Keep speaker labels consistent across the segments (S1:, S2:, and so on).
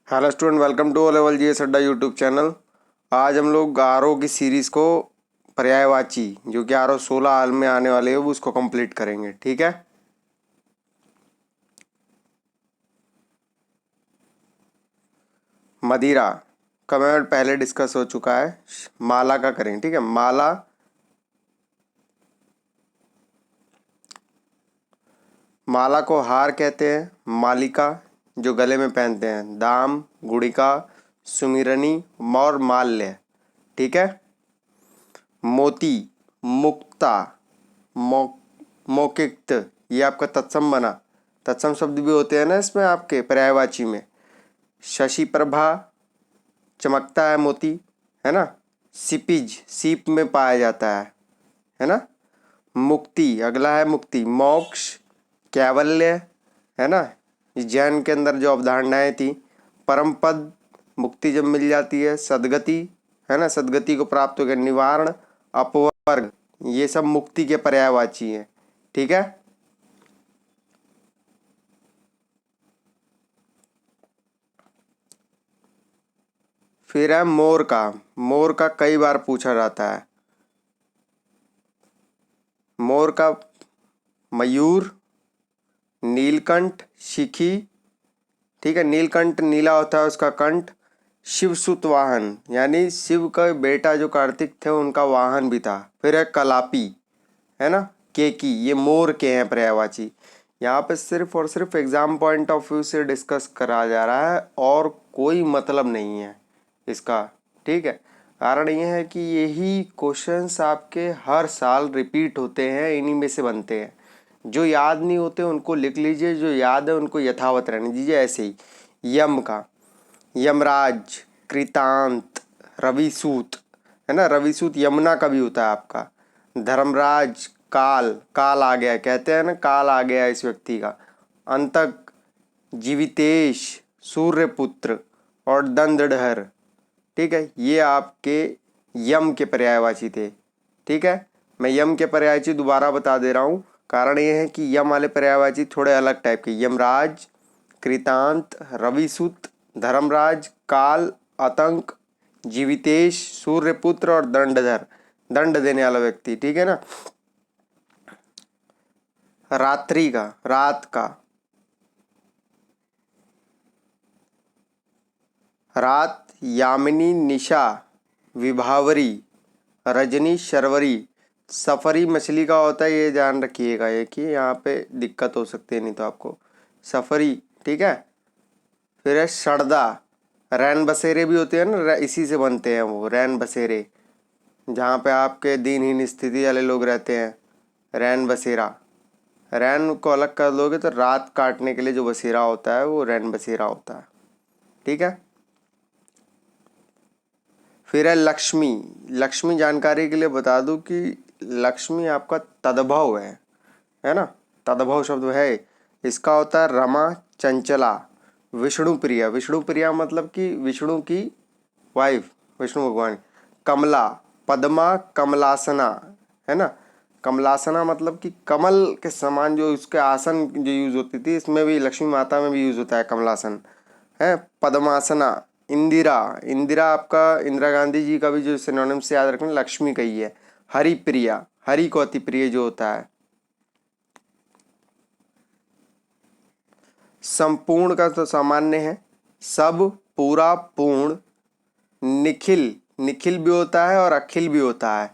S1: Hello student, welcome to O level GS Adda YouTube channel. आज हम लोग आरओ की सीरीज़ को पर्यायवाची जो कि आरओ 16 हाल में आने वाले है वो उसको कंप्लीट करेंगे। ठीक है। मदिरा का मैं पहले डिस्कस हो चुका है। माला का करेंगे। ठीक है। माला, माला को हार कहते हैं। मालिका जो गले में पहनते हैं। दाम, गुड़िका, सुमिरनी और माल्य। ठीक है। मोती, मुक्ता, मो मौकिक्त, ये आपका तत्सम बना। तत्सम शब्द भी होते हैं ना इसमें आपके पर्यायवाची में। शशि प्रभा, चमकता है मोती, है ना। सिपिज, सीप में पाया जाता है ना। मुक्ति, अगला है मुक्ति। मोक्ष, कैवल्य, है ना। इस जैन के अंदर जो अवधारणाएं थी। परम पद, मुक्ति जब मिल जाती है। सदगति, है ना, सदगति को प्राप्त हो गया। निवारण, अपवर्ग, ये सब मुक्ति के पर्यायवाची हैं। ठीक है। फिर है मोर का। मोर का कई बार पूछा जाता है। मोर का मयूर, नीलकंठ, शिखी। ठीक है। नीलकंठ नीला होता है उसका कंठ। शिव सुत वाहन, यानी शिव का बेटा जो कार्तिक थे उनका वाहन भी था। फिर है कलापी, है ना, केकी। ये मोर के हैं पर्यायवाची। यहाँ पे सिर्फ और सिर्फ एग्जाम पॉइंट ऑफ व्यू से डिस्कस करा जा रहा है और कोई मतलब नहीं है इसका। ठीक है। कारण ये है कि यही क्वेश्चंस आपके हर साल रिपीट होते हैं, इन्हीं में से बनते हैं। जो याद नहीं होते उनको लिख लीजिए, जो याद है उनको यथावत रहने दीजिए ऐसे ही। यम का यमराज, कृतांत, रविसूत, है ना। रविसूत यमुना का भी होता है आपका। धर्मराज, काल, काल आ गया कहते हैं ना, काल आ गया इस व्यक्ति का। अंतक, जीवितेश, सूर्यपुत्र और दंडधर। ठीक है। ये आपके यम के पर्यायवाची थे। ठीक है। मैं यम के पर्यायवाची दोबारा बता दे रहा हूँ। कारण ये है कि यम वाले पर्यायवाची थोड़े अलग टाइप के। यमराज, कृतांत, रविसुत, धर्मराज, काल, आतंक, जीवितेश, सूर्यपुत्र और दंडधर, दंड देने वाला व्यक्ति। ठीक है ना। रात्रि का, रात का। रात, यामिनी, निशा, विभावरी, रजनी, शर्वरी। सफरी मछली का होता है, ये ध्यान रखिएगा ये कि यहाँ पे दिक्कत हो सकती है नहीं तो आपको। सफरी। ठीक है। फिर है शरदा। रैन बसेरे भी होते हैं ना, इसी से बनते हैं वो रैन बसेरे। जहाँ पे आपके दीनहीन स्थिति वाले लोग रहते हैं। रैन बसेरा। रैन को अलग कर दोगे तो रात काटने के लिए जो बसेरा होता है वो रैन बसेरा होता है। ठीक है। फिर है लक्ष्मी। लक्ष्मी जानकारी के लिए बता दूं कि लक्ष्मी आपका तद्भव है ना। तद्भव शब्द है। इसका होता है रमा, चंचला, विष्णु प्रिया। विष्णु प्रिया मतलब कि विष्णु की वाइफ, विष्णु भगवान। कमला, पद्मा, कमलासना, है ना। कमलासना मतलब कि कमल के समान जो उसके आसन जो यूज होती थी, इसमें भी लक्ष्मी माता में भी यूज होता है कमलासन। है पद्मासना। इंदिरा, इंदिरा आपका इंदिरा गांधी जी का भी जो सिनोनिम से याद रखना लक्ष्मी का ही है। हरिप्रिया, हरि को अति प्रिय जो होता है। संपूर्ण का तो सामान्य है। सब, पूरा, पूर्ण। निखिल, निखिल भी होता है और अखिल भी होता है।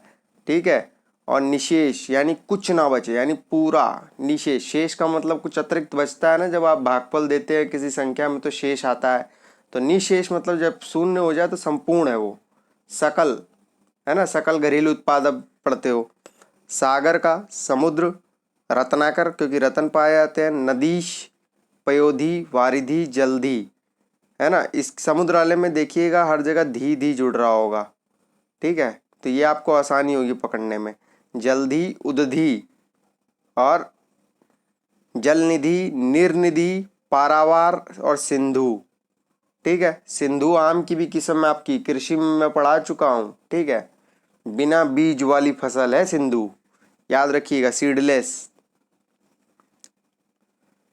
S1: ठीक है। और निशेष यानी कुछ ना बचे, यानी पूरा। निशेष, शेष का मतलब कुछ अतिरिक्त बचता है ना, जब आप भागफल देते हैं किसी संख्या में तो शेष आता है। तो निशेष मतलब जब शून्य हो जाए तो संपूर्ण है वो। सकल, है ना, सकल घरेलू उत्पाद अब पढ़ते हो। सागर का समुद्र। रत्नाकर क्योंकि रतन पाए जाते हैं। नदीश, पयोधी, वारिधि, जलधि, है ना। इस समुद्र वाले में देखिएगा हर जगह धी धी जुड़ रहा होगा। ठीक है। तो ये आपको आसानी होगी पकड़ने में। जलधि, उदधि और जलनिधि, निर्निधि, पारावार और सिंधु। ठीक है। सिंधु आम की भी किस्म आपकी कृषि में मैं पढ़ा चुका हूँ। ठीक है। बिना बीज वाली फसल है सिंधु, याद रखिएगा, सीडलेस।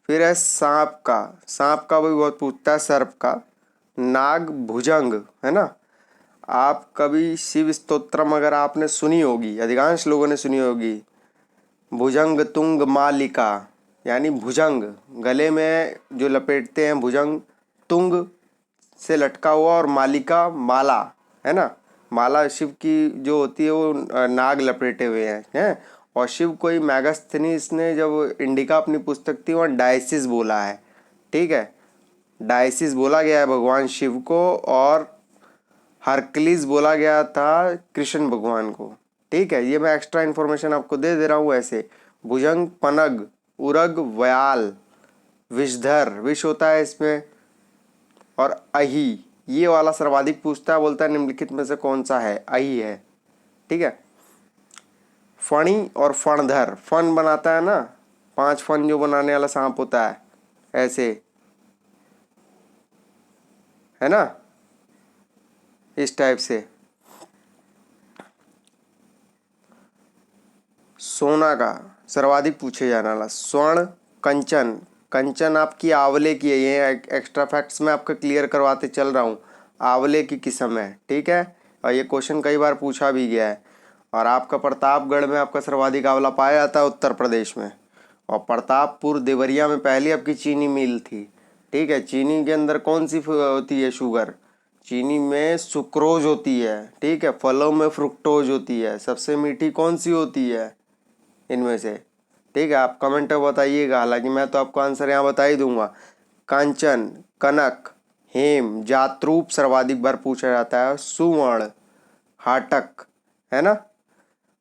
S1: फिर है सांप का। सांप का भी बहुत पूछता है। सर्प का। नाग भुजंग, है ना। आप कभी शिव स्तोत्रम अगर आपने सुनी होगी, अधिकांश लोगों ने सुनी होगी, भुजंग तुंग मालिका, यानी भुजंग गले में जो लपेटते हैं, भुजंग तुंग से लटका हुआ, और मालिका माला, है ना। माला शिव की जो होती है वो नाग लपेटे हुए हैं। और शिव को ही मैगस्थनीस ने जब इंडिका अपनी पुस्तक थी वहाँ डायसिस बोला है, ठीक है। डायसिस बोला गया है भगवान शिव को, और हरक्लिस बोला गया था कृष्ण भगवान को, ठीक है। ये मैं एक्स्ट्रा इन्फॉर्मेशन आपको दे दे रहा हूँ ऐसे। भुजंग, पनग, उरग, व्याल, विषधर, विष होता है इसमें, और अही, ये वाला सर्वाधिक पूछता है, बोलता है निम्नलिखित में से कौन सा है, अही है, ठीक है। फणी और फणधर, फन बनाता है ना, 5 फन जो बनाने वाला सांप होता है ऐसे, है ना, इस टाइप से। सोना का सर्वाधिक पूछे जाने वाला स्वर्ण, कंचन, कंचन आपकी आंवले की है, ये एक्स्ट्रा फैक्ट्स में आपको क्लियर करवाते चल रहा हूँ, आंवले की किस्म है, ठीक है। और ये क्वेश्चन कई बार पूछा भी गया है। और आपका प्रतापगढ़ में आपका सर्वाधिक आंवला पाया जाता है, उत्तर प्रदेश में। और प्रतापपुर देवरिया में पहली आपकी चीनी मिल थी, ठीक है। चीनी के अंदर कौन सी होती है, शुगर। चीनी में सुक्रोज होती है, ठीक है। फलों में फ्रुक्टोज होती है। सबसे मीठी कौन सी होती है इनमें से, ठीक है। आप कमेंट में बताइएगा, हालांकि मैं तो आपको आंसर यहाँ बता ही दूंगा। कांचन, कनक, हेम, जातरूप सर्वाधिक बार पूछा जाता है, सुवर्ण, हाटक, है ना।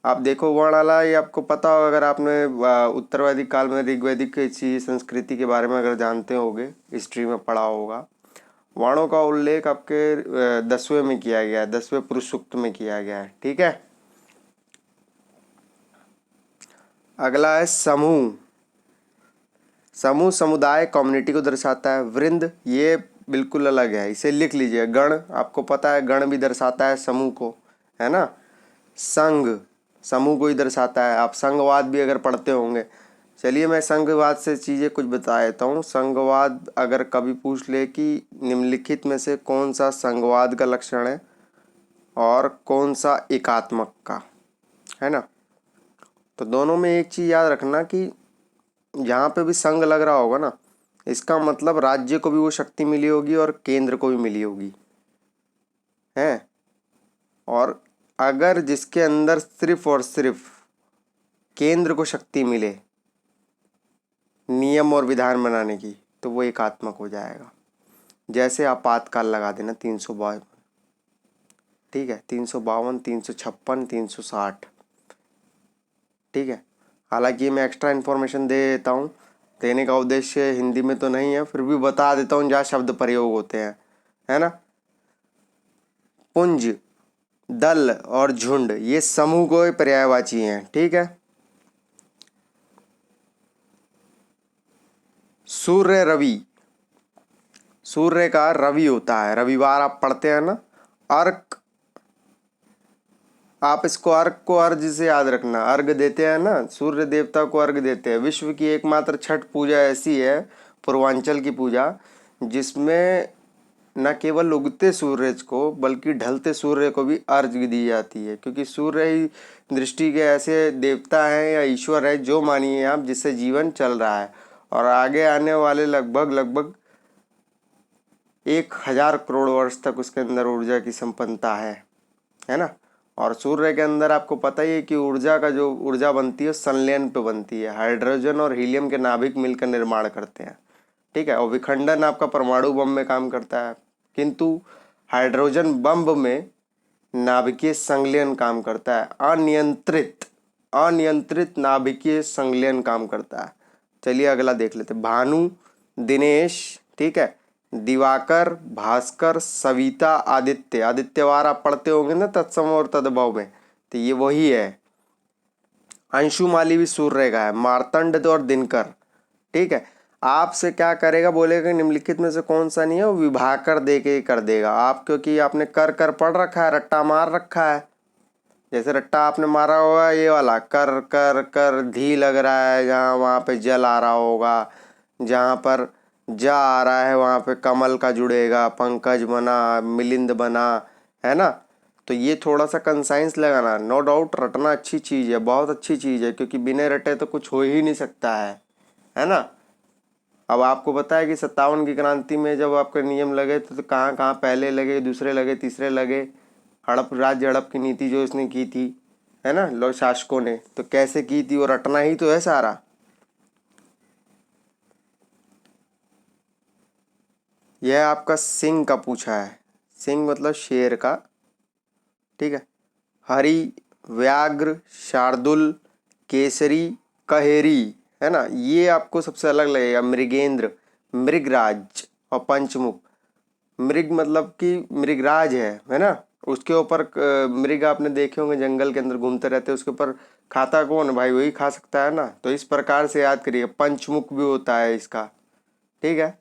S1: आप देखो वर्णमाला, ये आपको पता होगा अगर आपने उत्तर वैदिक काल में ऋग्वैदिक किसी संस्कृति के बारे में अगर जानते होगे, हिस्ट्री में पढ़ा होगा। वर्णों का उल्लेख आपके 10वें में किया गया है, 10वें पुरुष सूक्त में किया गया है, ठीक है। अगला है समूह। समूह समुदाय कम्युनिटी को दर्शाता है। वृंद ये बिल्कुल अलग है, इसे लिख लीजिए। गण आपको पता है, गण भी दर्शाता है समूह को, है ना। संघ समूह को ही दर्शाता है। आप संघवाद भी अगर पढ़ते होंगे। चलिए मैं संघवाद से चीज़ें कुछ बता देता हूँ। संघवाद अगर कभी पूछ ले कि निम्नलिखित में से कौन सा संघवाद का लक्षण है और कौन सा एकात्मक का, है ना। तो दोनों में एक चीज़ याद रखना कि जहाँ पे भी संघ लग रहा होगा ना, इसका मतलब राज्य को भी वो शक्ति मिली होगी और केंद्र को भी मिली होगी, है। और अगर जिसके अंदर सिर्फ और सिर्फ केंद्र को शक्ति मिले नियम और विधान बनाने की, तो वो एकात्मक हो जाएगा। जैसे आपातकाल लगा देना 352, ठीक है, 352, 356, 360, ठीक है। हालांकि मैं एक्स्ट्रा इन्फॉर्मेशन दे देता हूँ, देने का उद्देश्य हिंदी में तो नहीं है, फिर भी बता देता हूँ जहाँ शब्द प्रयोग होते हैं, है ना। पुंज, दल और झुंड ये समूह को पर्यायवाची हैं, ठीक है। सूर्य रवि, सूर्य का रवि होता है, रविवार आप पढ़ते हैं ना। अर्क, आप इसको अर्घ को अर्घ से याद रखना, अर्घ देते हैं ना, सूर्य देवता को अर्घ देते हैं। विश्व की एकमात्र छठ पूजा ऐसी है, पूर्वांचल की पूजा, जिसमें न केवल उगते सूरज को बल्कि ढलते सूर्य को भी अर्घ्य दी जाती है। क्योंकि सूर्य ही दृष्टि के ऐसे देवता हैं या ईश्वर है, जो मानिए आप, जिससे जीवन चल रहा है और आगे आने वाले लगभग लगभग 1000 करोड़ वर्ष तक उसके अंदर ऊर्जा की संपन्नता है ना। और सूर्य के अंदर आपको पता ही है कि ऊर्जा का जो ऊर्जा बनती है संलयन पे बनती है। हाइड्रोजन और हीलियम के नाभिक मिलकर निर्माण करते हैं, ठीक है। और विखंडन आपका परमाणु बम में काम करता है, किंतु हाइड्रोजन बम में नाभिकीय संलयन काम करता है। अनियंत्रित अनियंत्रित नाभिकीय संलयन काम करता है। चलिए अगला देख लेते हैं। भानु, दिनेश, ठीक है, दिवाकर, भास्कर, सविता, आदित्य। आदित्यवार आप पढ़ते होंगे ना तत्सम और तद्भव में, तो ये वही है। अंशुमाली भी सूर्य का है। मार्तंड और दिनकर, ठीक है। आपसे क्या करेगा, बोलेगा निम्नलिखित में से कौन सा नहीं है, वो विभाग कर दे के कर देगा आप, क्योंकि आपने कर कर पढ़ रखा है, रट्टा मार रखा है। जैसे रट्टा आपने मारा होगा ये वाला, कर कर कर धी लग रहा है, जहाँ वहाँ पे जल आ रहा होगा, जहाँ पर जा आ रहा है वहाँ पे, कमल का जुड़ेगा, पंकज बना, मिलिंद बना, है ना। तो ये थोड़ा सा कंसाइंस लगाना। नो डाउट रटना अच्छी चीज़ है, बहुत अच्छी चीज़ है, क्योंकि बिना रटे तो कुछ हो ही नहीं सकता है ना। अब आपको पता है कि 57 की क्रांति में जब आपके नियम लगे तो कहाँ कहाँ पहले लगे, दूसरे लगे, तीसरे लगे। हड़प राज्य हड़प की नीति जो इसने की थी, है ना, लोग शासकों ने, तो कैसे की थी, वो रटना ही तो है सारा। यह आपका सिंह का पूछा है। सिंह मतलब शेर का, ठीक है। हरि, व्याघ्र, शार्दुल, केसरी, कहेरी, है ना, ये आपको सबसे अलग लगेगा। मृगेंद्र, मृगराज और पंचमुख। मृग मतलब कि मृगराज है ना। उसके ऊपर मृग आपने देखे होंगे जंगल के अंदर घूमते रहते हैं, उसके ऊपर खाता कौन है भाई, वही खा सकता है ना। तो इस प्रकार से याद करिए, पंचमुख भी होता है इसका, ठीक है।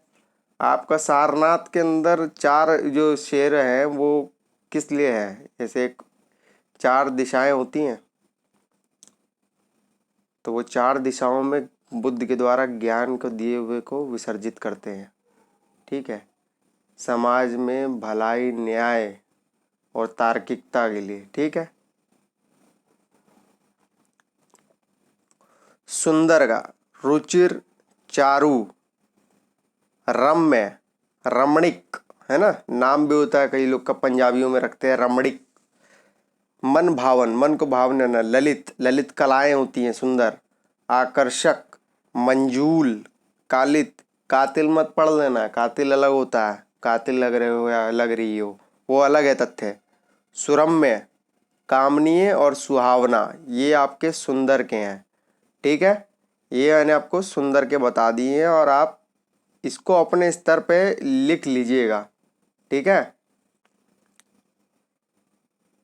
S1: आपका सारनाथ के अंदर 4 जो शेर हैं वो किस लिए है, जैसे एक 4 दिशाएं होती हैं, तो वो 4 दिशाओं में बुद्ध के द्वारा ज्ञान को दिए हुए को विसर्जित करते हैं, ठीक है। समाज में भलाई, न्याय और तार्किकता के लिए, ठीक है। सुंदर का रुचिर, चारु, रम्य, रमणीक, है ना, नाम भी होता है कई लोग का, पंजाबियों में रखते हैं रमणीक। मन भावन, मन को भावने न, ललित, ललित कलाएं होती हैं, सुंदर। आकर्षक, मंजूल, कालित, कातिल मत पढ़ लेना, कातिल अलग होता है, कातिल लग रहे हो या लग रही हो वो अलग है तथ्य। सुरम्य, कामनीय और सुहावना, ये आपके सुंदर के हैं, ठीक है। ये मैंने आपको सुंदर के बता दिए हैं और आप इसको अपने स्तर पे लिख लीजिएगा, ठीक है।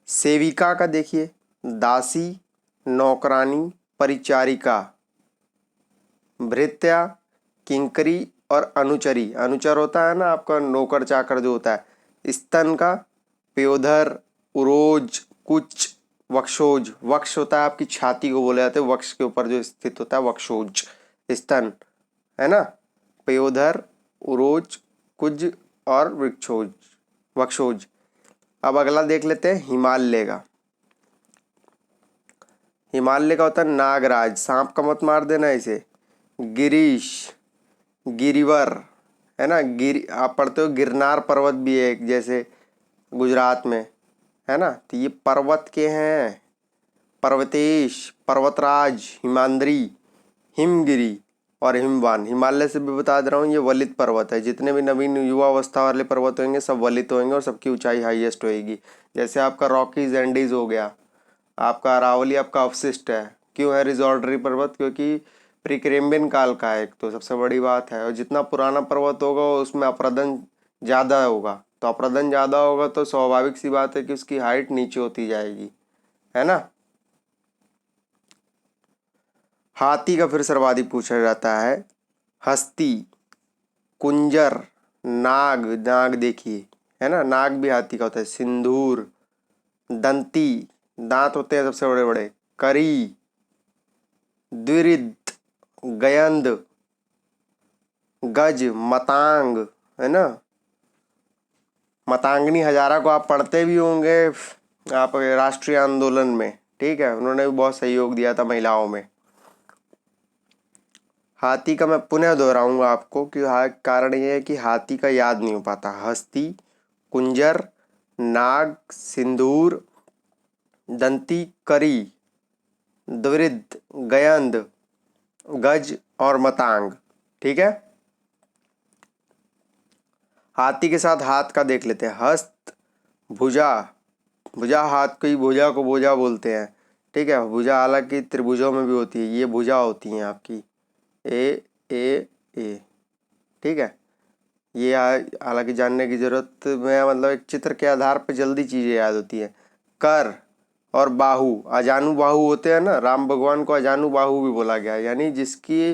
S1: सेविका का देखिए, दासी, नौकरानी, परिचारिका, भृत्या, किंकरी और अनुचरी। अनुचर होता है ना आपका नौकर चाकर जो होता है। स्तन का प्योधर, उरोज, कुच, वक्षोज। वक्ष होता है आपकी छाती को बोले जाते हैं, वक्ष के ऊपर जो स्थित होता है वक्षोज, स्तन, है ना। प्योधर, उरोज, कुज और वृक्षोज, वक्षोज। अब अगला देख लेते हैं हिमालय का। हिमालय का होता है नागराज, सांप का मत मार देना इसे। गिरीश, गिरिवर, है ना। आप पढ़ते हो गिरनार पर्वत भी है एक, जैसे गुजरात में, है ना। तो ये पर्वत के हैं। पर्वतेश, पर्वतराज, हिमाद्री, हिमगिरी और हिमवान। हिमालय से भी बता दे रहा हूँ, ये वलित पर्वत है। जितने भी नवीन युवा अवस्था वाले पर्वत होंगे सब वलित होंगे और सबकी ऊंचाई हाईएस्ट होएगी। जैसे आपका रॉकीज एंडीज हो गया, आपका अरावली आपका अवशिष्ट है। क्यों है रिजॉर्डरी पर्वत, क्योंकि प्रीकैम्बियन काल का है, एक तो सबसे बड़ी बात है। और जितना पुराना पर्वत होगा उसमें अपरदन ज़्यादा होगा, तो अपरदन ज़्यादा होगा तो स्वाभाविक सी बात है कि उसकी हाइट नीचे होती जाएगी, है ना। हाथी का फिर सर्वाधिक पूछा जाता है। हस्ती, कुंजर, नाग, नाग देखिए, है ना, नाग भी हाथी का होता है। सिंदूर, दंती, दांत होते हैं सबसे बड़े बड़े। करी, द्विरिद, गयंद, गज, मतांग, है ना। मतांगनी हजारा को आप पढ़ते भी होंगे आप राष्ट्रीय आंदोलन में, ठीक है, उन्होंने भी बहुत सहयोग दिया था महिलाओं में। हाथी का मैं पुनः दोहराऊंगा आपको कि कारण ये है कि हाथी का याद नहीं हो पाता। हस्ती, कुंजर, नाग, सिंदूर, दंती, करी, द्विरिद, गयंद, गज और मतांग, ठीक है। हाथी के साथ हाथ का देख लेते हैं। हस्त, भुजा, भुजा हाथ की भुजा को भुजा बोलते हैं, ठीक है। भुजा हालांकि त्रिभुजों में भी होती है, ये भुजा होती हैं आपकी ए, ठीक है। ये हालांकि जानने की जरूरत में, मतलब एक चित्र के आधार पर जल्दी चीज़ें याद होती है। कर और बाहु, अजानु बाहु होते हैं ना, राम भगवान को अजानु बाहु भी बोला गया है, यानी जिसकी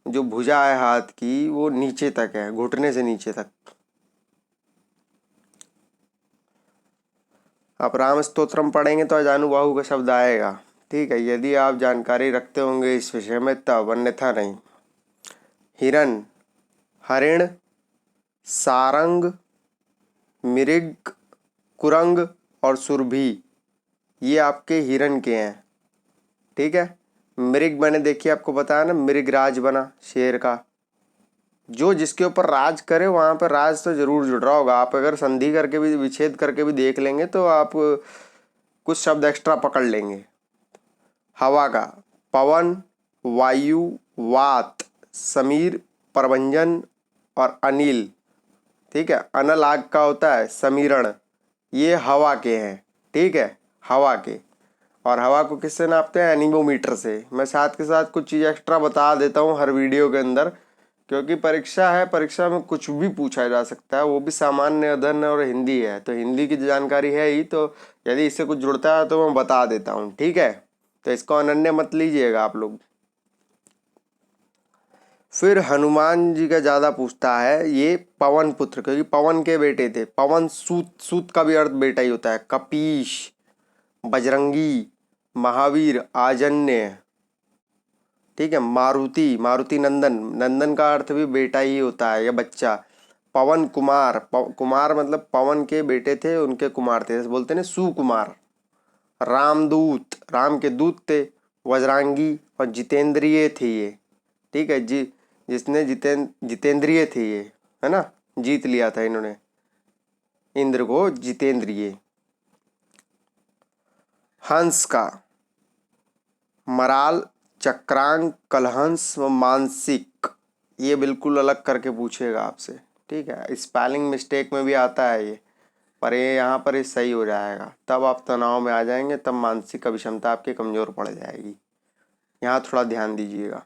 S1: जो भुजा है हाथ की वो नीचे तक है, घुटने से नीचे तक। आप राम स्तोत्रम पढ़ेंगे तो अजानुबाहु का शब्द आएगा, ठीक है, यदि आप जानकारी रखते होंगे इस विषय में तब, अन्यथा नहीं। हिरन, हरिण, सारंग, मृग, कुरंग और सुरभि, ये आपके हिरण के हैं। ठीक है। मृग मैंने देखिए आपको बताया ना, मृगराज बना शेर का। जो जिसके ऊपर राज करे वहां पर राज तो जरूर जुड़ रहा होगा। आप अगर संधि करके भी, विच्छेद करके भी देख लेंगे तो आप कुछ शब्द एक्स्ट्रा पकड़ लेंगे। हवा का पवन, वायु, वात, समीर, प्रभंजन और अनिल। ठीक है। अनल आग का होता है, समीरण, ये हवा के हैं। ठीक है, हवा के। और हवा को किससे नापते हैं? एनीमोमीटर से। मैं साथ के साथ कुछ चीज़ एक्स्ट्रा बता देता हूँ हर वीडियो के अंदर, क्योंकि परीक्षा है, परीक्षा में कुछ भी पूछा जा सकता है, वो भी सामान्य अध्ययन और हिंदी है, तो हिंदी की जानकारी है ही, तो यदि इससे कुछ जुड़ता है तो मैं बता देता हूँ। ठीक है, तो इसको अनन्य मत लीजिएगा आप लोग। फिर हनुमान जी का ज़्यादा पूछता है, ये पवन पुत्र, क्योंकि पवन के बेटे थे। पवन सूत, सूत का भी अर्थ बेटा ही होता है। कपीश, बजरंगी, महावीर, आजन्य। ठीक है। मारुति, मारुति नंदन, नंदन का अर्थ भी बेटा ही होता है या बच्चा। पवन कुमार, कुमार मतलब पवन के बेटे थे, उनके कुमार थे, जैसे बोलते हैं ना सुकुमार। रामदूत, राम के दूत थे। वज्रांगी और जितेंद्रिय थे ये। ठीक है जी, जिसने जितेंद्रिय थे ये, है ना, जीत लिया था इन्होंने इंद्र को, जितेंद्रिय। हंस का मराल, चक्रांक, कलहंस व मानसिक, ये बिल्कुल अलग करके पूछेगा आपसे। ठीक है, स्पेलिंग मिस्टेक में भी आता है ये, पर ये यहाँ पर ये सही हो जाएगा, तब आप तनाव में आ जाएंगे, तब मानसिक अभिक्षमता आपकी कमज़ोर पड़ जाएगी। यहाँ थोड़ा ध्यान दीजिएगा।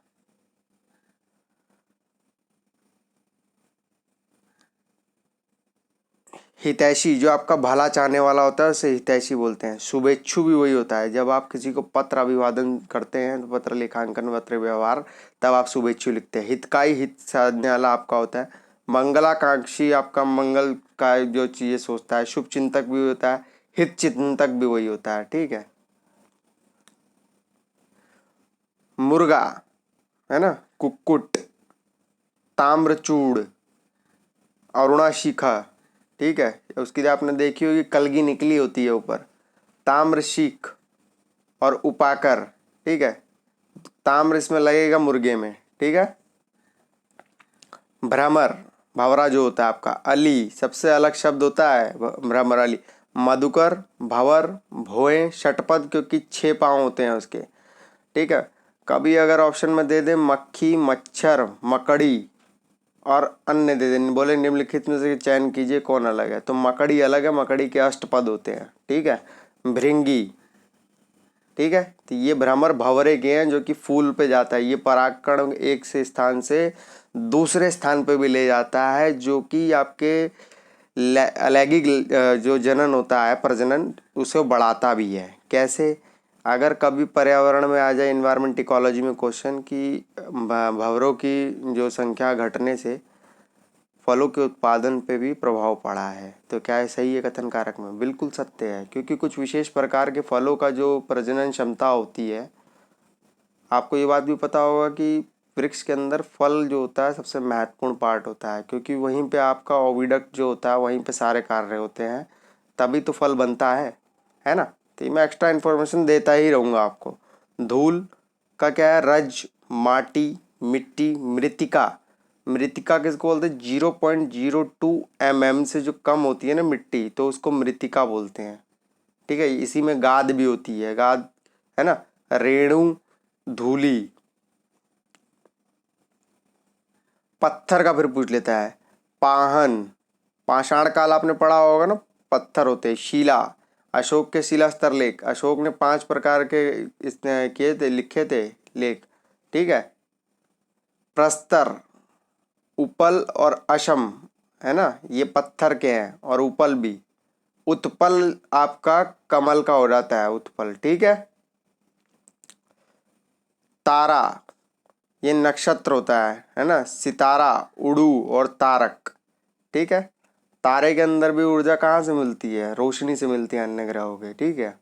S1: हितैषी, जो आपका भला चाहने वाला होता है उसे हितैषी बोलते हैं। शुभेच्छु भी वही होता है, जब आप किसी को पत्र अभिवादन करते हैं, तो पत्र लेखांकन, पत्र व्यवहार, तब आप शुभेच्छु लिखते हैं। हितकारी, हित साधने वाला आपका होता है। मंगलाकांक्षी, आपका मंगल का जो चीज़ें सोचता है। शुभ चिंतक भी होता है, हित चिंतक भी वही होता है। ठीक है। मुर्गा, है ना, कुक्कुट, ताम्रचूड़, अरुणाशिखा। ठीक है, उसकी जो आपने देखी होगी कलगी निकली होती है ऊपर। ताम्रशिख और उपाकर। ठीक है, ताम्र इसमें लगेगा मुर्गे में। ठीक है। भ्रमर, भंवरा जो होता है आपका। अली, सबसे अलग शब्द होता है भ्रमर, अली। मधुकर, भंवर, भोए, षटपद, क्योंकि 6 पाँव होते हैं उसके। ठीक है। कभी अगर ऑप्शन में दे दे मक्खी, मच्छर, मकड़ी और अन्य दे दें, बोले निम्नलिखित में से चयन कीजिए कौन अलग है, तो मकड़ी अलग है, मकड़ी के अष्टपद होते हैं। ठीक है। भृंगी। ठीक है, तो ये भ्रमर भंवरे के हैं, जो कि फूल पे जाता है। ये परागकण एक से स्थान से दूसरे स्थान पे भी ले जाता है, जो कि आपके लैंगिक जो जनन होता है, प्रजनन, उसे बढ़ाता भी है। कैसे? अगर कभी पर्यावरण में आ जाए, इन्वायरमेंट इकोलॉजी में क्वेश्चन कि भंवरों की जो संख्या घटने से फलों के उत्पादन पे भी प्रभाव पड़ा है, तो क्या है सही है कथन कारक में? बिल्कुल सत्य है, क्योंकि कुछ विशेष प्रकार के फलों का जो प्रजनन क्षमता होती है, आपको ये बात भी पता होगा कि वृक्ष के अंदर फल जो होता है सबसे महत्वपूर्ण पार्ट होता है, क्योंकि वहीं पे आपका ओविडक्ट जो होता है, वहीं पे सारे कार्य होते हैं, तभी तो फल बनता है ना। तो ये मैं एक्स्ट्रा इन्फॉर्मेशन देता ही रहूँगा आपको। धूल का क्या है? रज, माटी, मिट्टी, मृतिका। मृतिका किसको बोलते हैं? 0.02 mm से जो कम होती है ना मिट्टी, तो उसको मृतिका बोलते हैं। ठीक है। इसी में गाद भी होती है, गाद, है ना। रेणु, धूली। पत्थर का फिर पूछ लेता है। पाहन, पाषाण काल आपने पढ़ा होगा ना, पत्थर होते हैं। शिला, अशोक के शिला स्तर लेख, अशोक ने 5 प्रकार के इसने किए थे, लिखे थे लेख। ठीक है। प्रस्तर, उपल और अशम, है ना, ये पत्थर के हैं, और उपल भी। उत्पल आपका कमल का हो जाता है, उत्पल। ठीक है। तारा, ये नक्षत्र होता है ना। सितारा, उड़ू और तारक। ठीक है। तारे के अंदर भी ऊर्जा कहाँ से मिलती है? रोशनी से मिलती है अन्य ग्रहों के। ठीक है।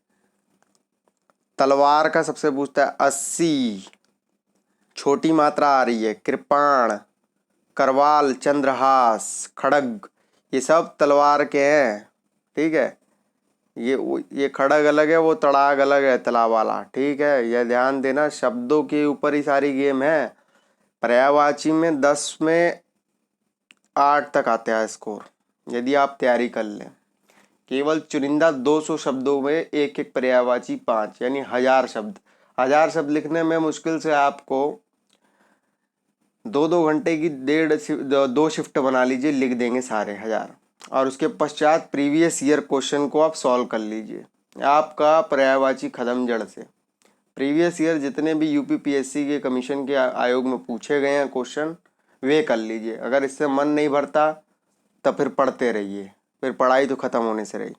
S1: तलवार का सबसे पूछता है 80, छोटी मात्रा आ रही है। कृपाण, करवाल, चंद्रहास, खड़ग, ये सब तलवार के हैं। ठीक है, ये खड़ग अलग है, वो तड़ाग अलग है, तलाब वाला। ठीक है, यह ध्यान देना, शब्दों के ऊपर ही सारी गेम है। पर्यायवाची में 10 में 8 तक आते हैं स्कोर, यदि आप तैयारी कर लें। केवल चुनिंदा 200 शब्दों में एक एक पर्यायवाची 5, यानी 1000 शब्द। 1000 शब्द लिखने में मुश्किल से आपको 2-2 घंटे की 2 शिफ्ट बना लीजिए, लिख देंगे सारे 1000। और उसके पश्चात प्रीवियस ईयर क्वेश्चन को आप सॉल्व कर लीजिए, आपका पर्यायवाची खत्म जड़ से। प्रीवियस ईयर जितने भी यूपीपीएससी के कमीशन के आयोग में पूछे गए हैं क्वेश्चन, वे कर लीजिए। अगर इससे मन नहीं भरता तो फिर पढ़ते रहिए, फिर पढ़ाई तो खत्म होने से रही।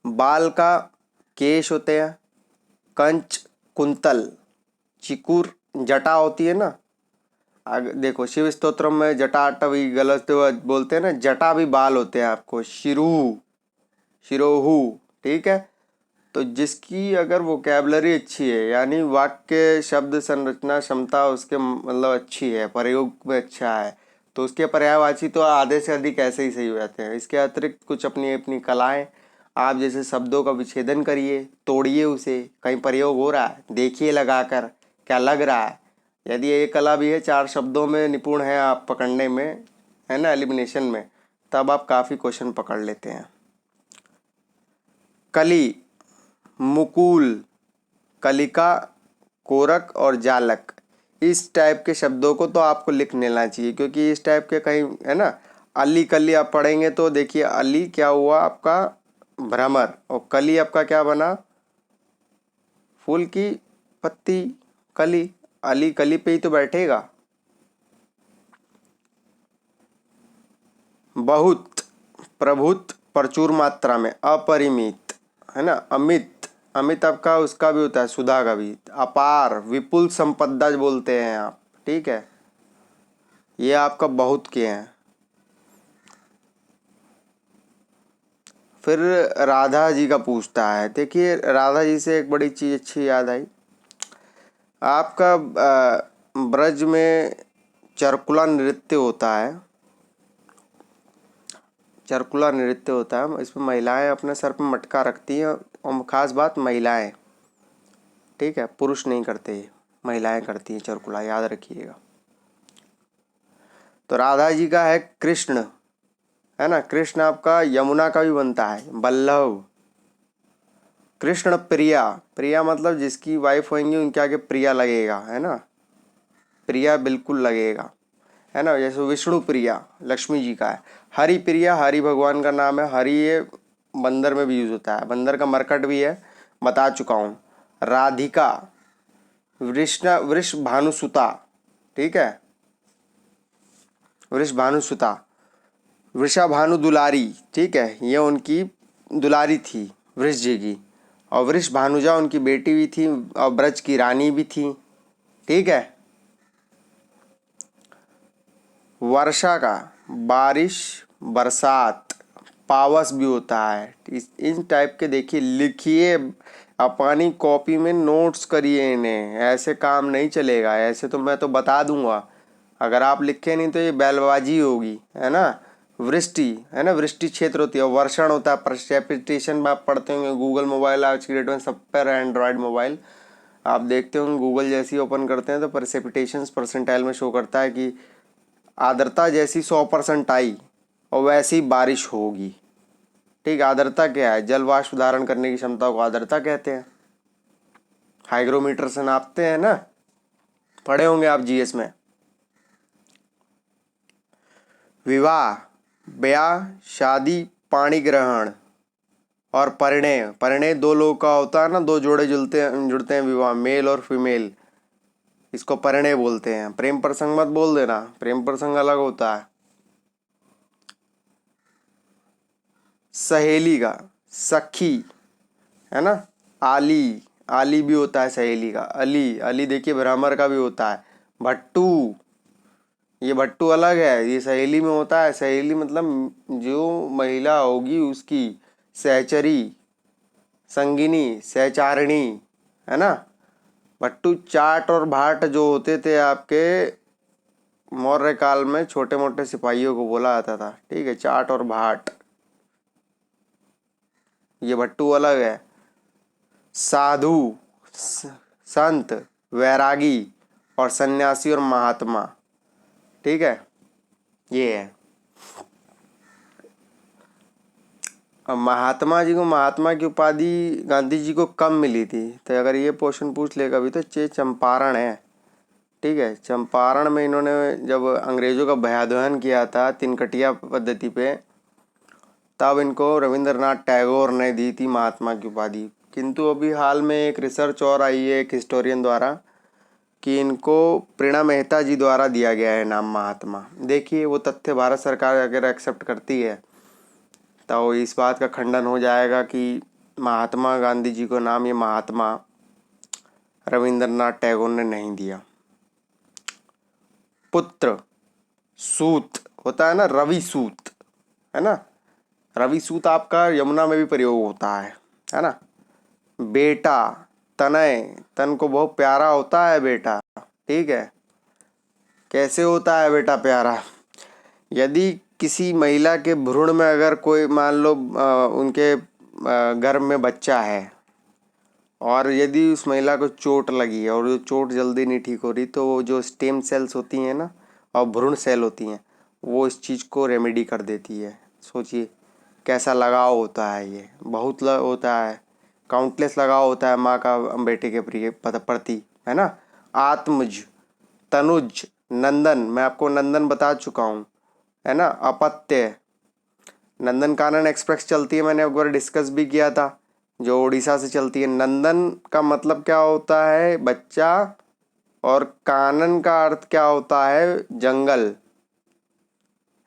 S1: बाल का केश होते हैं, कंच कुंतल, चिकुर जटा होती है ना। देखो शिव स्तोत्रम में जटाटवी गलत बोलते हैं ना, जटा भी बाल होते हैं आपको, शिरोहु। ठीक है, तो जिसकी अगर वोकैबलरी अच्छी है, यानी वाक्य शब्द संरचना क्षमता उसके मतलब अच्छी है, प्रयोग में अच्छा है, तो उसके पर्यायवाची तो आधे से अधिक ऐसे ही सही हो जाते हैं। इसके अतिरिक्त कुछ अपनी अपनी कलाएं, आप जैसे शब्दों का विच्छेदन करिए, तोड़िए उसे, कहीं प्रयोग हो रहा है देखिए लगाकर क्या लग रहा है। यदि ये कला भी है, 4 शब्दों में निपुण है आप पकड़ने में, है ना, एलिमिनेशन में, तब आप काफ़ी क्वेश्चन पकड़ लेते हैं। कली, मुकुल, कलिका, कोरक और जालक, इस टाइप के शब्दों को तो आपको लिख लेना चाहिए, क्योंकि इस टाइप के कहीं, है ना, अली कली आप पढ़ेंगे तो देखिए अली क्या हुआ आपका भ्रमर, और कली आपका क्या बना, फूल की पत्ती, कली। अली कली पे ही तो बैठेगा। बहुत, प्रभुत, प्रचुर मात्रा में, अपरिमित, है ना, अमित, अमित आपका उसका भी होता है, सुधा का भी। अपार, विपुल संपदा बोलते हैं आप। ठीक है, ये आपका बहुत के हैं। फिर राधा जी का पूछता है, देखिए राधा जी से एक बड़ी चीज़ अच्छी याद आई। आपका ब्रज में चरकुला नृत्य होता है, चरकुला नृत्य होता है, इसमें महिलाएं अपने सर पर मटका रखती हैं, और ख़ास बात महिलाएं, ठीक है, पुरुष नहीं करते, महिलाएं करती हैं चरकुला, याद रखिएगा। तो राधा जी का है कृष्ण, है ना, कृष्ण आपका यमुना का भी बनता है, बल्लभ। कृष्ण प्रिया, प्रिया मतलब जिसकी वाइफ होंगी उनके आगे प्रिया लगेगा, है ना, प्रिया बिल्कुल लगेगा, है ना। जैसे विष्णु प्रिया लक्ष्मी जी का है। हरि प्रिया, हरि भगवान का नाम है, हरि ये बंदर में भी यूज होता है, बंदर का मरकट भी है, बता चुका हूँ। राधिका, वृष भानुसुता, ठीक है, वृष भानुसुता, वृषा भानु दुलारी, ठीक है, ये उनकी दुलारी थी वृष जी की, और वृष भानुजा उनकी बेटी भी थी, और ब्रज की रानी भी थी। ठीक है, वर्षा का बारिश, बरसात, पावस भी होता है। इन टाइप के देखिए, लिखिए अपनी कॉपी में, नोट्स करिए इन्हें, ऐसे काम नहीं चलेगा। ऐसे तो मैं तो बता दूंगा, अगर आप लिखे नहीं तो ये बैलबाजी होगी, है ना। वृष्टि, है ना, वृष्टि क्षेत्र होती है, वर्षण होता है, प्रेसिपिटेशन आप पढ़ते होंगे, गूगल मोबाइल आज की डेट में सब पर एंड्रॉयड मोबाइल आप देखते होंगे, गूगल जैसे ही ओपन करते हैं तो प्रेसिपिटेशन परसेंटाइल में शो करता है कि आर्द्रता जैसी 100% आई और वैसी ही बारिश होगी। ठीक, आर्द्रता क्या है, जल वाष्प धारण करने की क्षमता को आर्द्रता कहते हैं। हाइग्रोमीटर से नापते हैं ना, पढ़े होंगे आप जीएस में। विवाह, ब्याह, शादी, पाणी ग्रहण और परिणय, परिणय 2 लोगों का होता है ना, 2 जोड़े जुड़ते हैं विवाह, मेल और फीमेल, इसको परिणय बोलते हैं। प्रेम प्रसंग मत बोल देना, प्रेम प्रसंग अलग होता है। सहेली का सखी, है ना, आली, आली भी होता है सहेली का, अली, अली देखिए भ्रामर का भी होता है। भट्टू, ये भट्टू अलग है, ये सहेली में होता है। सहेली मतलब जो महिला होगी उसकी सहचरी, संगिनी, सहचारिणी, है ना। भट्टू चाट और भाट जो होते थे आपके मौर्य काल में, छोटे मोटे सिपाहियों को बोला जाता था। ठीक है, चाट और भाट, ये भट्टू अलग है। साधु, संत, वैरागी और सन्यासी और महात्मा। ठीक है, ये है। अब महात्मा जी को, महात्मा की उपाधि गांधी जी को कब मिली थी, तो अगर ये क्वेश्चन पूछ ले कभी तो ये चंपारण है। ठीक है, चंपारण में इन्होंने जब अंग्रेजों का भयादहन किया था तिनकटिया पद्धति पे, तब इनको रविंद्रनाथ टैगोर ने दी थी महात्मा की उपाधि। किंतु अभी हाल में एक रिसर्च और आई है एक हिस्टोरियन द्वारा कि इनको प्रणा मेहता जी द्वारा दिया गया है नाम महात्मा। देखिए वो तथ्य भारत सरकार अगर एक्सेप्ट करती है तो इस बात का खंडन हो जाएगा कि महात्मा गांधी जी को नाम ये महात्मा रविंद्रनाथ टैगोर ने नहीं दिया। पुत्र, सूत होता है ना, रवि सूत, है ना, रवि सूत आपका यमुना में भी प्रयोग होता है ना। बेटा, तनय, तन को बहुत प्यारा होता है बेटा। ठीक है, कैसे होता है बेटा प्यारा, यदि किसी महिला के भ्रूण में अगर कोई मान लो उनके गर्भ में बच्चा है और यदि उस महिला को चोट लगी है और जो चोट जल्दी नहीं ठीक हो रही, तो वो जो स्टेम सेल्स होती हैं ना और भ्रूण सेल होती हैं, वो इस चीज़ को रेमेडी कर देती है। सोचिए कैसा लगाव होता है, ये बहुत होता है, काउंटलेस लगाव होता है माँ का बेटे के प्रिय प्रति, है ना। आत्मज, तनुज, नंदन, मैं आपको नंदन बता चुका हूँ, है ना। अपत्य, नंदन कानन एक्सप्रेस चलती है, मैंने एक बार डिस्कस भी किया था, जो उड़ीसा से चलती है। नंदन का मतलब क्या होता है, बच्चा, और कानन का अर्थ क्या होता है, जंगल,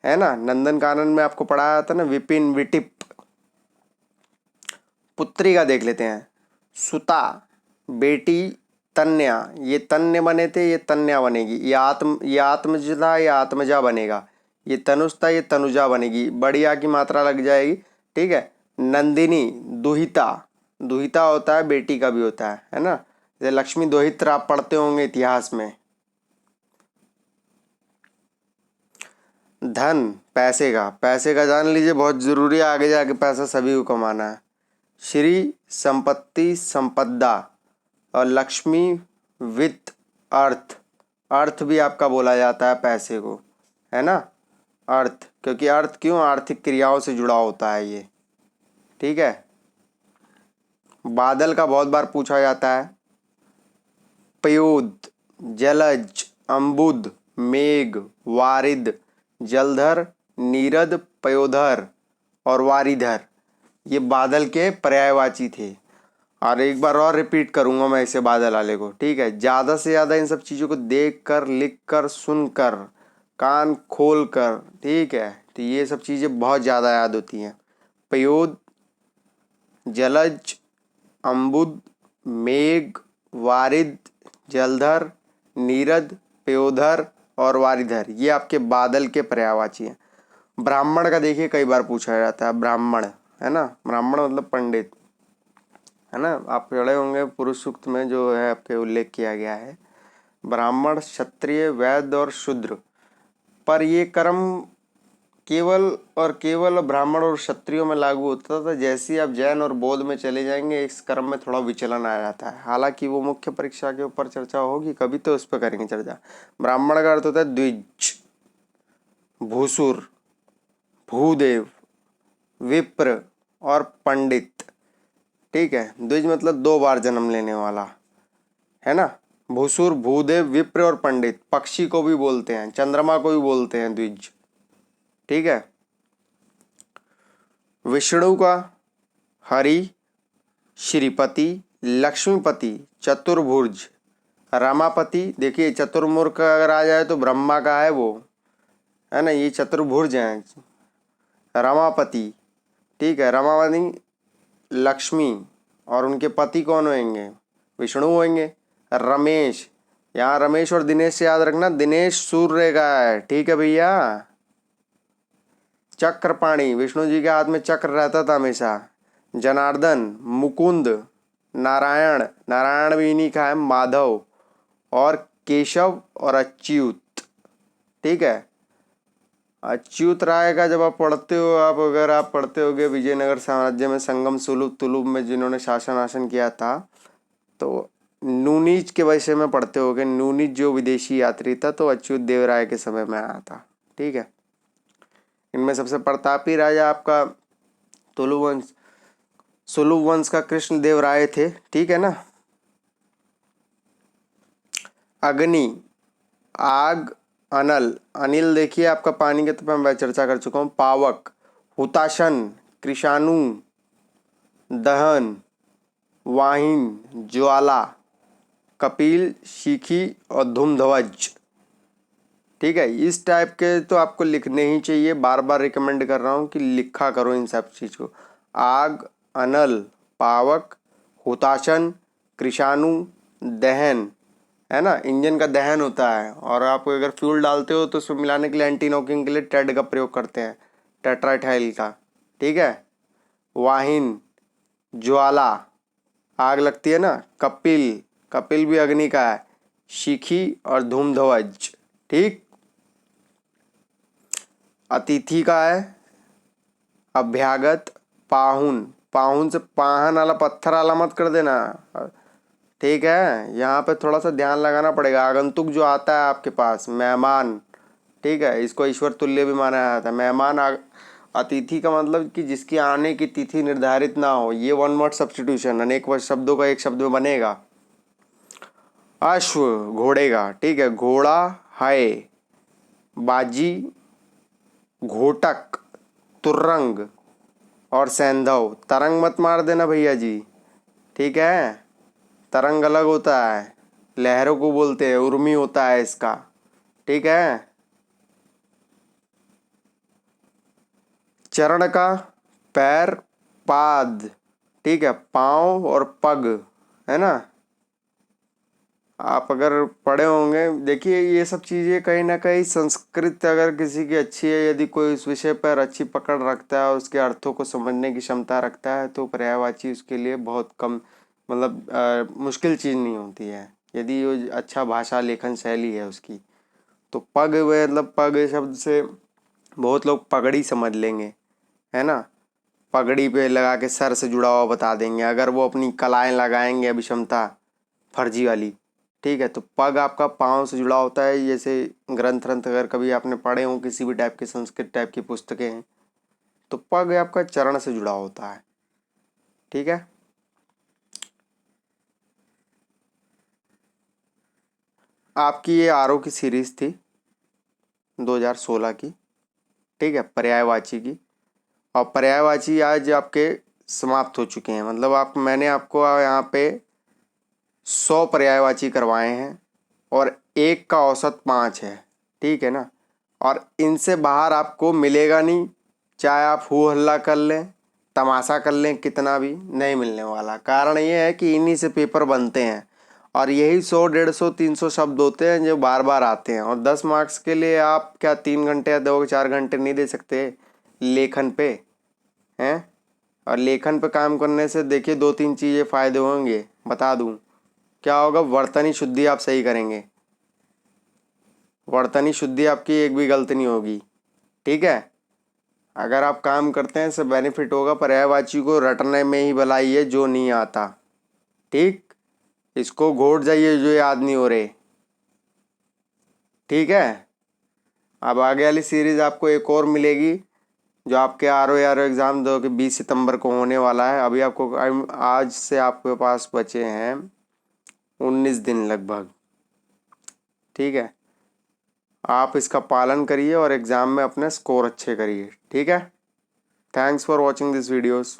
S1: है ना। नंदन कानन में आपको पढ़ाया था ना, विपिन, विटिप। पुत्री का देख लेते हैं, सुता, बेटी, तन्या, ये तन्य बने थे, ये तन्या बनेगी। ये आत्मज था, ये आत्मजा बनेगा। ये तनुज था, ये तनुजा बनेगी, बड़ी आ की मात्रा लग जाएगी। ठीक है, नंदिनी, दुहिता, दुहिता होता है बेटी का भी होता है ना। जैसे लक्ष्मी दोहित्र आप पढ़ते होंगे इतिहास में। धन, पैसे का जान लीजिए, बहुत जरूरी है, आगे जाके पैसा सभी को कमाना है। श्री, संपत्ति, संपदा, और लक्ष्मी, वित्त, अर्थ, अर्थ भी आपका बोला जाता है पैसे को, है ना। अर्थ, क्योंकि अर्थ क्यों, आर्थिक क्रियाओं से जुड़ा होता है ये। ठीक है, बादल का बहुत बार पूछा जाता है। पयोद, जलज, अम्बुद, मेघ, वारिद, जलधर, नीरद, पयोधर और वारिधर, ये बादल के पर्यायवाची थे। और एक बार और रिपीट करूंगा मैं इसे बादल वाले को। ठीक है, ज़्यादा से ज़्यादा इन सब चीज़ों को देख कर, लिख कर, सुन कर, कान खोल कर, ठीक है, तो ये सब चीज़ें बहुत ज़्यादा याद होती हैं। पयोद, जलज, अम्बुद, मेघ, वारिद, जलधर, नीरद, पयोधर और वारिधर, ये आपके बादल के पर्यायवाची हैं। ब्राह्मण का देखिए कई बार पूछा जाता है, ब्राह्मण, है ना, ब्राह्मण मतलब पंडित, है ना। आप पढ़े होंगे पुरुष सूक्त में जो है आपके उल्लेख किया गया है, ब्राह्मण, क्षत्रिय, वैद्य और शूद्र। पर ये कर्म केवल और केवल ब्राह्मण और क्षत्रियों में लागू होता था। जैसे ही आप जैन और बौद्ध में चले जाएंगे इस कर्म में थोड़ा विचलन आ जाता है। हालांकि वो मुख्य परीक्षा के ऊपर चर्चा होगी कभी, तो उस पर करेंगे चर्चा। ब्राह्मण का अर्थ होता है द्विज, भूसुर, भूदेव, विप्र और पंडित। ठीक है, द्विज मतलब 2 बार जन्म लेने वाला, है ना। भूसुर, भूदेव, विप्र और पंडित, पक्षी को भी बोलते हैं, चंद्रमा को भी बोलते हैं द्विज। ठीक है, विष्णु का हरि, श्रीपति, लक्ष्मीपति, चतुर्भुज, रमापति। देखिए चतुर्मुख अगर आ जाए तो ब्रह्मा का है वो, है ना, ये चतुर्भुज हैं, रमापति। ठीक है, रमापति लक्ष्मी, और उनके पति कौन होंगे, विष्णु होंगे। रमेश, यहाँ रमेश और दिनेश से याद रखना, दिनेश सूर्य का है। ठीक है भैया। चक्रपाणी, विष्णु जी के हाथ में चक्र रहता था हमेशा। जनार्दन, मुकुंद, नारायण, नारायण भी इन्हीं का है, माधव और केशव और अच्युत। ठीक है, अच्युत राय का जब आप पढ़ते हो, आप अगर आप पढ़ते होगे विजयनगर साम्राज्य में संगम सुलभ तुलुभ में जिन्होंने शासन आसन किया था, तो नूनीज के विषय में पढ़ते होगे। नूनीज जो विदेशी यात्री था, तो अच्युत देव राय के समय में आया था। ठीक है, इनमें सबसे प्रतापी राजा आपका तुलु वंश, सुलभ वंश का कृष्ण देव राय थे। ठीक है ना। अग्नि, आग, अनल, अनिल देखिए आपका पानी के तत्व में मैं चर्चा कर चुका हूँ। पावक, हुताशन, कृषाणु, दहन, वाहिन, ज्वाला, कपिल, शिखी और धूमध्वज। ठीक है, इस टाइप के तो आपको लिखने ही चाहिए, बार बार रिकमेंड कर रहा हूँ कि लिखा करो इन सब चीज़ को। आग, अनल, पावक, हुताशन, कृषाणु, दहन, है ना, इंजन का दहन होता है। और आप अगर फ्यूल डालते हो तो उसमें मिलाने के लिए, एंटी नॉकिंग के लिए टेड का प्रयोग करते हैं, टेट्राइथाइल का। ठीक है। वाहिन, ज्वाला, आग लगती है ना। कपिल, कपिल भी अग्नि का है। शिखी और धूमध्वज। ठीक। अतिथि का है अभ्यागत, पाहुन, पाहुन से पाहन वाला पत्थर वाला मत कर देना। ठीक है, यहाँ पे थोड़ा सा ध्यान लगाना पड़ेगा। आगंतुक जो आता है आपके पास, मेहमान। ठीक है, इसको ईश्वर तुल्य भी माना जाता है। मेहमान, अतिथि का मतलब कि जिसकी आने की तिथि निर्धारित ना हो। ये वन वर्ड सब्स्टिट्यूशन, अनेक वर्ड शब्दों का एक शब्द में बनेगा। अश्व, घोड़े का। ठीक है, घोड़ा है। बाजी, घोटक, तुरंग और सैंधव। तरंग मत मार देना भैया जी। ठीक है, तरंग अलग होता है, लहरों को बोलते हैं, उर्मी होता है इसका। ठीक है। चरण का पैर, पाद। ठीक है, पाँव और पग, है ना। आप अगर पढ़े होंगे, देखिए ये सब चीज़ें कहीं ना कहीं संस्कृत अगर किसी की अच्छी है, यदि कोई उस विषय पर अच्छी पकड़ रखता है और उसके अर्थों को समझने की क्षमता रखता है, तो पर्यायवाची उसके लिए बहुत कम, मतलब मुश्किल चीज़ नहीं होती है, यदि वो अच्छा भाषा लेखन शैली है उसकी। तो पग, मतलब पग शब्द से बहुत लोग पगड़ी समझ लेंगे, है ना। पगड़ी पे लगा के सर से जुड़ा हुआ बता देंगे, अगर वो अपनी कलाएं लगाएंगे अभिक्षमता फर्जी वाली। ठीक है, तो पग आपका पाँव से जुड़ा होता है। जैसे ग्रंथ ग्रंथ अगर कभी आपने पढ़े हों, किसी भी टाइप के संस्कृत टाइप की पुस्तकें हैं, तो पग आपका चरण से जुड़ा होता है। ठीक है। आपकी ये आरओ की सीरीज थी 2016 की। ठीक है, पर्यायवाची की। और पर्यायवाची आज आपके समाप्त हो चुके हैं, मतलब आप, मैंने आपको यहाँ पे 100 पर्यायवाची करवाए हैं और एक का औसत 5 है। ठीक है ना। और इनसे बाहर आपको मिलेगा नहीं, चाहे आप हू हल्ला कर लें, तमाशा कर लें, कितना भी नहीं मिलने वाला। कारण ये है कि इन्हीं से पेपर बनते हैं और यही 100, 150, 300 शब्द होते हैं जो बार बार आते हैं। और 10 मार्क्स के लिए आप क्या 3 घंटे या 2 4 घंटे नहीं दे सकते लेखन पे, हैं। और लेखन पे काम करने से देखिए 2 3 चीज़ें फ़ायदे होंगे, बता दूं। क्या होगा, वर्तनी शुद्धि आप सही करेंगे, वर्तनी शुद्धि आपकी एक भी गलत नहीं होगी। ठीक है, अगर आप काम करते हैं इससे बेनिफिट होगा। पर्यायवाची को रटने में ही भलाई है, जो नहीं आता। ठीक, इसको घोट जाइए जो याद नहीं हो रहे। ठीक है, अब आगे वाली सीरीज आपको एक और मिलेगी, जो आपके आर ओ एग्ज़ाम दो कि 20 सितंबर को होने वाला है। अभी आपको आज से आपके पास बचे हैं 19 दिन लगभग। ठीक है, आप इसका पालन करिए और एग्ज़ाम में अपने स्कोर अच्छे करिए। ठीक है, thanks for watching this videos.